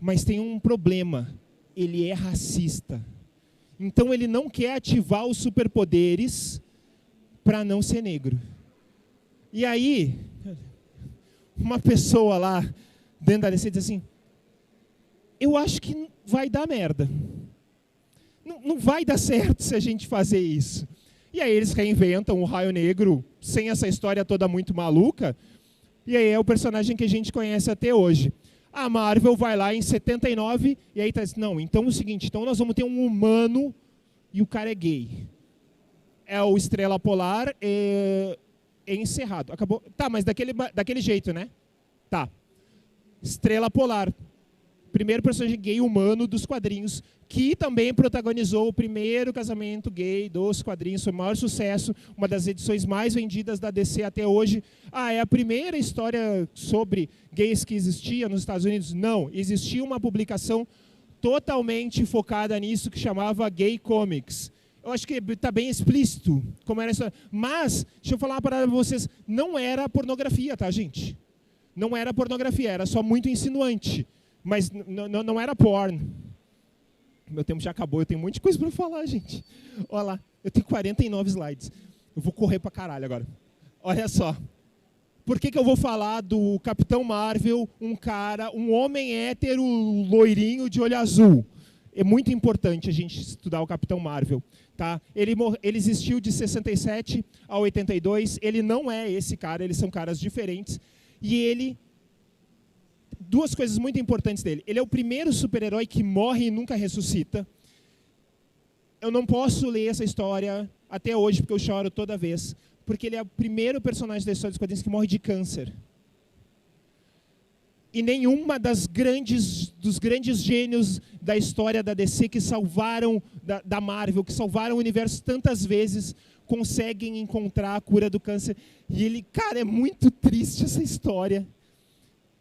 Mas tem um problema, ele é racista. Então ele não quer ativar os superpoderes para não ser negro. E aí, uma pessoa lá dentro da DC diz assim, eu acho que vai dar merda. Não vai dar certo se a gente fazer isso. E aí eles reinventam o Raio Negro sem essa história toda muito maluca. E aí é o personagem que a gente conhece até hoje. A Marvel vai lá em 79 e aí tá assim, não, então é o seguinte, então nós vamos ter um humano e o cara é gay. É o Estrela Polar, é encerrado. Acabou. Tá, mas daquele jeito, né? Tá. Estrela Polar. Primeiro personagem gay humano dos quadrinhos, que também protagonizou o primeiro casamento gay dos quadrinhos, foi o maior sucesso, uma das edições mais vendidas da DC até hoje. É a primeira história sobre gays que existia nos Estados Unidos? Não, existia uma publicação totalmente focada nisso, que chamava Gay Comics. Eu acho que está bem explícito como era a história. Mas, deixa eu falar uma parada para vocês, não era pornografia, tá, gente? Não era pornografia, era só muito insinuante. Mas não era porn. Meu tempo já acabou, eu tenho um monte de coisa para falar, gente. Olha lá, eu tenho 49 slides. Eu vou correr para caralho agora. Olha só. Por que eu vou falar do Capitão Marvel, um homem hétero, loirinho, de olho azul? É muito importante a gente estudar o Capitão Marvel. Tá? Ele existiu de 67 a 82. Ele não é esse cara, eles são caras diferentes. E ele... Duas coisas muito importantes dele. Ele é o primeiro super-herói que morre e nunca ressuscita. Eu não posso ler essa história até hoje, porque eu choro toda vez. Porque ele é o primeiro personagem da história dos quadrinhos que morre de câncer. E nenhuma dos grandes gênios da história da DC que salvaram, da Marvel, que salvaram o universo tantas vezes, conseguem encontrar a cura do câncer. E ele, cara, é muito triste essa história.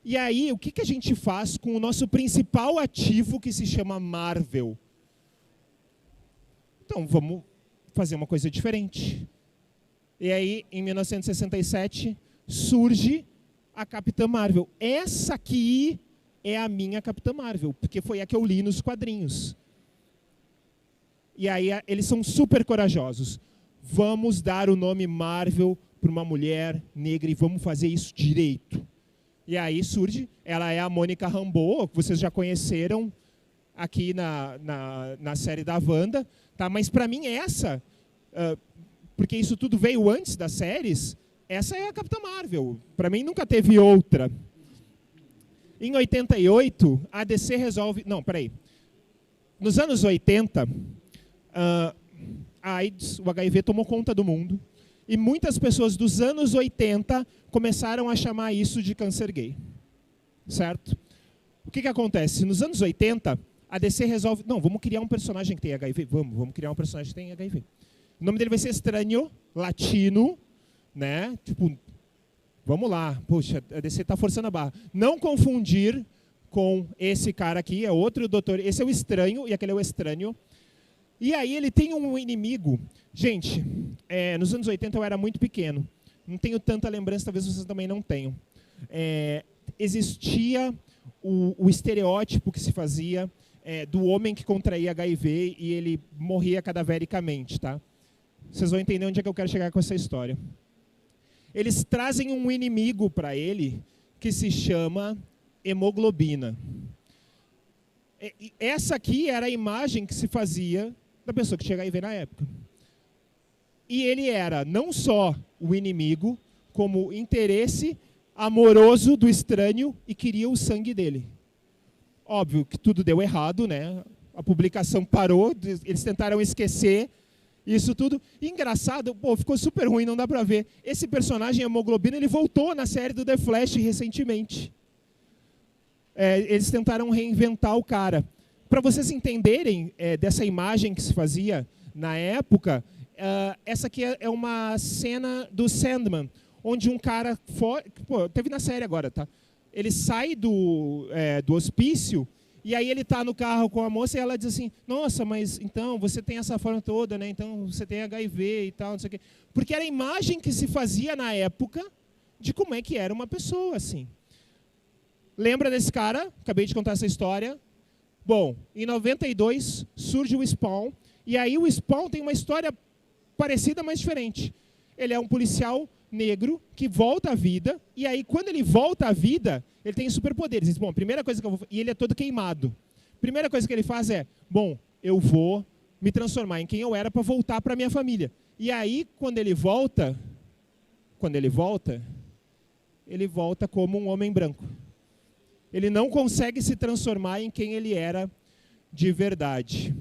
E aí, o que a gente faz com o nosso principal ativo, que se chama Marvel? Então, vamos fazer uma coisa diferente. E aí, em 1967, surge a Capitã Marvel. Essa aqui é a minha Capitã Marvel, porque foi a que eu li nos quadrinhos. E aí, eles são super corajosos. Vamos dar o nome Marvel para uma mulher negra e vamos fazer isso direito. E aí surge, ela é a Mônica Rambeau, que vocês já conheceram aqui na série da Wanda. Tá? Mas para mim essa, porque isso tudo veio antes das séries, essa é a Capitã Marvel. Para mim nunca teve outra. Em 88, a DC resolve... Não, peraí. Nos anos 80, a AIDS, o HIV, tomou conta do mundo. E muitas pessoas dos anos 80 começaram a chamar isso de câncer gay. Certo? O que acontece? Nos anos 80, a DC resolve... Não, vamos criar um personagem que tem HIV. Vamos criar um personagem que tem HIV. O nome dele vai ser Estranho, latino, né? Tipo, vamos lá. Poxa, a DC está forçando a barra. Não confundir com esse cara aqui, é outro doutor. Esse é o Estranho e aquele é o Estranho. E aí ele tem um inimigo. Gente, nos anos 80 eu era muito pequeno. Não tenho tanta lembrança, talvez vocês também não tenham. Existia o estereótipo que se fazia do homem que contraía HIV e ele morria cadavericamente. Tá? Vocês vão entender onde é que eu quero chegar com essa história. Eles trazem um inimigo para ele que se chama hemoglobina. Essa aqui era a imagem que se fazia da pessoa que tinha HIV na época. E ele era não só o inimigo, como o interesse amoroso do Estranho e queria o sangue dele. Óbvio que tudo deu errado, né? A publicação parou, eles tentaram esquecer isso tudo. E engraçado, ficou super ruim, não dá pra ver. Esse personagem, hemoglobina, ele voltou na série do The Flash recentemente. Eles tentaram reinventar o cara. Para vocês entenderem dessa imagem que se fazia na época, essa aqui é uma cena do Sandman, onde um cara... teve na série agora, tá? ele sai do hospício, e aí ele está no carro com a moça e ela diz assim, nossa, mas então você tem essa forma toda, né? Então você tem HIV e tal, não sei o quê. Porque era a imagem que se fazia na época de como é que era uma pessoa, assim. Lembra desse cara? Acabei de contar essa história. Bom, em 92 surge o Spawn, e aí o Spawn tem uma história parecida, mas diferente. Ele é um policial negro que volta à vida, e aí quando ele volta à vida, ele tem superpoderes. Ele diz, bom, primeira coisa que eu vou... E ele é todo queimado. Primeira coisa que ele faz é, bom, eu vou me transformar em quem eu era para voltar para minha família. E aí, quando ele volta como um homem branco. Ele não consegue se transformar em quem ele era de verdade.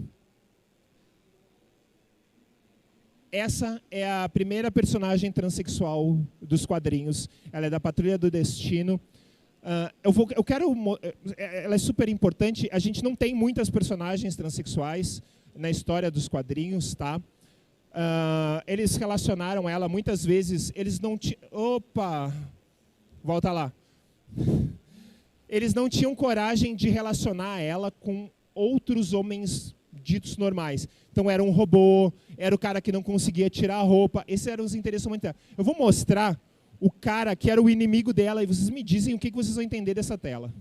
Essa é a primeira personagem transexual dos quadrinhos. Ela é da Patrulha do Destino. Ela é super importante. A gente não tem muitas personagens transexuais na história dos quadrinhos, tá? Eles relacionaram ela muitas vezes. Eles não tinham. Opa, volta lá. Eles não tinham coragem de relacionar ela com outros homens ditos normais. Então era um robô, era o cara que não conseguia tirar a roupa. Esses eram os interesses humanitários. Eu vou mostrar o cara que era o inimigo dela e vocês me dizem o que vocês vão entender dessa tela.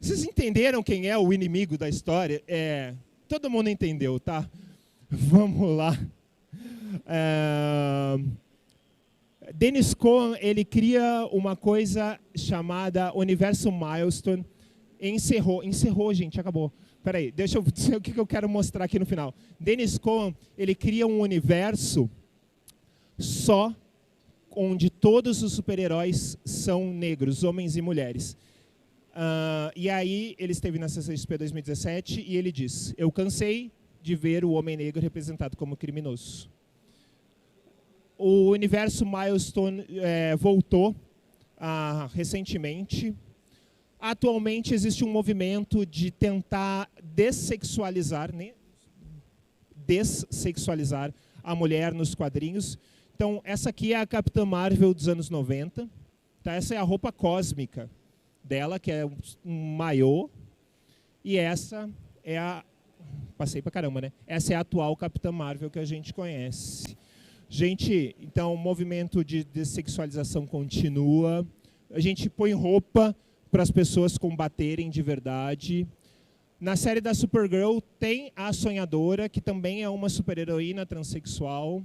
Vocês entenderam quem é o inimigo da história? Todo mundo entendeu, tá? Vamos lá. Dennis Cohen, ele cria uma coisa chamada Universo Milestone. Encerrou, gente, acabou. Peraí, deixa eu dizer o que eu quero mostrar aqui no final. Dennis Cohen, ele cria um universo só onde todos os super-heróis são negros, homens e mulheres. E aí, ele esteve na CCXP 2017 e ele diz, eu cansei de ver o homem negro representado como criminoso. O universo Milestone voltou recentemente. Atualmente existe um movimento de tentar dessexualizar a mulher nos quadrinhos. Então, essa aqui é a Capitã Marvel dos anos 90. Tá? Essa é a roupa cósmica dela, que é um maiô. E essa é a... Passei pra caramba, né? Essa é a atual Capitã Marvel que a gente conhece. Gente, então, o movimento de dessexualização continua. A gente põe roupa para as pessoas combaterem de verdade. Na série da Supergirl tem a Sonhadora, que também é uma super-heroína transexual.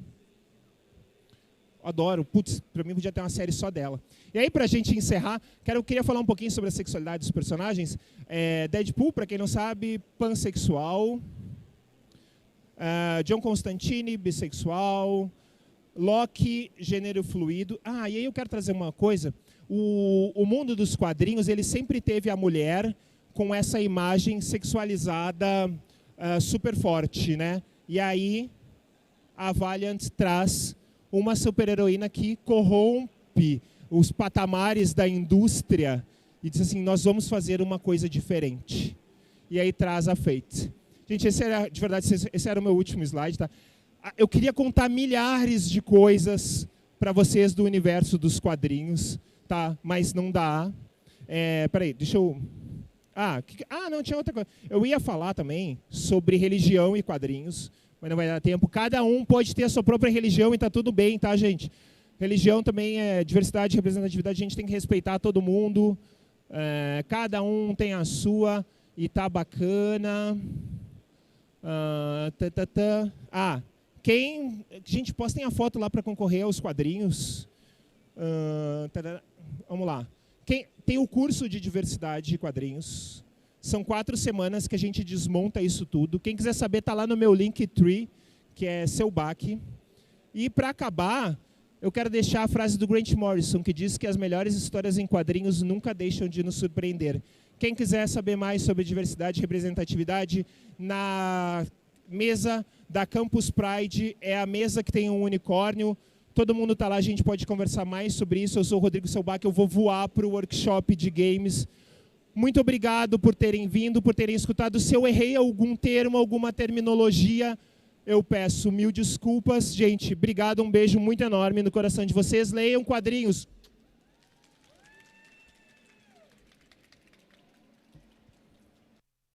Adoro, putz, para mim podia ter uma série só dela. E aí, para a gente encerrar, eu queria falar um pouquinho sobre a sexualidade dos personagens. Deadpool, para quem não sabe, pansexual. John Constantine, bissexual. Loki, gênero fluido. E aí eu quero trazer uma coisa. O mundo dos quadrinhos, ele sempre teve a mulher com essa imagem sexualizada super forte, né? E aí a Valiant traz uma super-heroína que corrompe os patamares da indústria e diz assim, nós vamos fazer uma coisa diferente. E aí traz a Fate. Gente, de verdade, esse era o meu último slide, tá? Eu queria contar milhares de coisas para vocês do universo dos quadrinhos, tá? Mas não dá. Peraí, deixa eu... não, tinha outra coisa. Eu ia falar também sobre religião e quadrinhos, mas não vai dar tempo. Cada um pode ter a sua própria religião e está tudo bem, tá, gente? Religião também é diversidade e representatividade, a gente tem que respeitar todo mundo. Cada um tem a sua e tá bacana. Gente, postem a foto lá para concorrer aos quadrinhos. Vamos lá. Tem o curso de diversidade de quadrinhos. São 4 semanas que a gente desmonta isso tudo. Quem quiser saber, está lá no meu Linktree, que é Selbach. E para acabar, eu quero deixar a frase do Grant Morrison, que diz que as melhores histórias em quadrinhos nunca deixam de nos surpreender. Quem quiser saber mais sobre diversidade e representatividade, na mesa da Campus Pride, é a mesa que tem um unicórnio. Todo mundo está lá, a gente pode conversar mais sobre isso. Eu sou o Rodrigo Selbach, eu vou voar para o workshop de games. Muito obrigado por terem vindo, por terem escutado. Se eu errei algum termo, alguma terminologia, eu peço mil desculpas. Gente, obrigado, um beijo muito enorme no coração de vocês. Leiam quadrinhos.